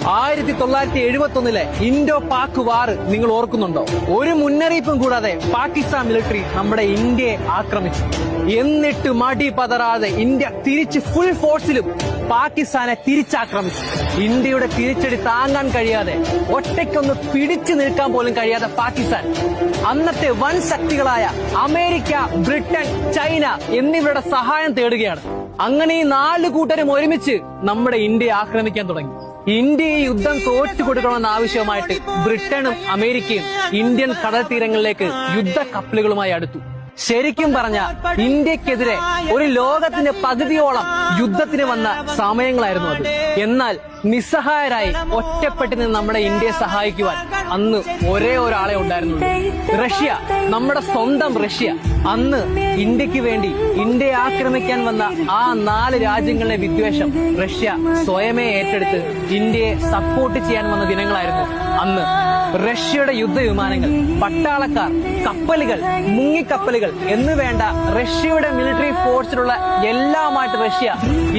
1971 Indo Pak വാർ നിങ്ങൾ ഓർക്കുന്നുണ്ടോ? ഒരു മുന്നറിയിപ്പും കൂടാതെ പാകിസ്ഥാൻ മിലിറ്ററി നമ്മുടെ ഇന്ത്യയെ ആക്രമിച്ചു. എന്നിട്ട് മടി പതറാതെ ഇന്ത്യ തിരിച്ച് ഫുൾ ഫോഴ്സിലും പാകിസ്ഥാനെ തിരിച്ചാക്രമിച്ചു. ഇന്ത്യയുടെ തിരിച്ചടി താങ്ങാൻ കഴിയാതെ ഒറ്റയ്ക്കൊന്ന് പിടിച്ചു നിൽക്കാൻ പോലും കഴിയാതെ പാകിസ്ഥാൻ അന്നത്തെ വൻ ശക്തികളായ അമേരിക്ക, ബ്രിട്ടൻ, ചൈന എന്നിവരുടെ സഹായം തേടുകയാണ്. അങ്ങനെ ഈ 4 കൂട്ടരും ഒരുമിച്ച് നമ്മുടെ ഇന്ത്യയെ ആക്രമിക്കാൻ തുടങ്ങി. ഇന്ത്യയെ യുദ്ധം തോറ്റു കൊടുക്കണമെന്ന ആവശ്യമായിട്ട് ബ്രിട്ടനും അമേരിക്കയും ഇന്ത്യൻ കടൽ തീരങ്ങളിലേക്ക് യുദ്ധ കപ്പലുകളുമായി അടുത്തു. ശരിക്കും പറഞ്ഞ ഇന്ത്യക്കെതിരെ ഒരു ലോകത്തിന്റെ പകുതിയോളം യുദ്ധത്തിന് വന്ന സമയങ്ങളായിരുന്നു അത്. എന്നാൽ നിസ്സഹായരായി ഒറ്റപ്പെട്ട് നിന്ന് നമ്മുടെ ഇന്ത്യയെ സഹായിക്കുവാൻ അന്ന് ഒരേ ഒരാളെ ഉണ്ടായിരുന്നുള്ളൂ, റഷ്യ. നമ്മുടെ സ്വന്തം റഷ്യ. അന്ന് ഇന്ത്യക്ക് വേണ്ടി ഇന്ത്യയെ ആക്രമിക്കാൻ വന്ന ആ 4 രാജ്യങ്ങളുടെ വിദ്വേഷം റഷ്യ സ്വയമേ ഏറ്റെടുത്ത് ഇന്ത്യയെ സപ്പോർട്ട് ചെയ്യാൻ വന്ന ദിനങ്ങളായിരുന്നു അന്ന്. റഷ്യയുടെ യുദ്ധവിമാനങ്ങൾ, പട്ടാളക്കാർ, കപ്പലുകൾ, മുങ്ങിക്കപ്പലുകൾ എന്ന് വേണ്ട റഷ്യയുടെ മിലിറ്ററി ഫോഴ്സിലുള്ള എല്ലാമായിട്ട് റഷ്യ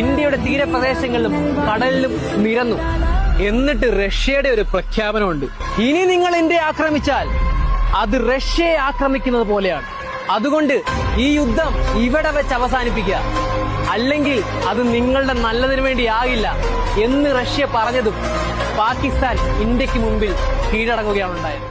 ഇന്ത്യയുടെ തീരപ്രദേശങ്ങളിലും കടലിലും നിരന്നു. എന്നിട്ട് റഷ്യയുടെ ഒരു പ്രഖ്യാപനമുണ്ട്: ഇനി നിങ്ങൾ ഇന്ത്യയെ ആക്രമിച്ചാൽ അത് റഷ്യയെ ആക്രമിക്കുന്നത് പോലെയാണ്. അതുകൊണ്ട് ഈ യുദ്ധം ഇവിടെ വെച്ച് അവസാനിപ്പിക്കുക, അല്ലെങ്കിൽ അത് നിങ്ങളുടെ നല്ലതിനു വേണ്ടിയാകില്ല എന്ന് റഷ്യ പറഞ്ഞതും പാകിസ്ഥാൻ ഇന്ത്യക്ക് മുമ്പിൽ കീഴടങ്ങുകയാണ് ഉണ്ടായത്.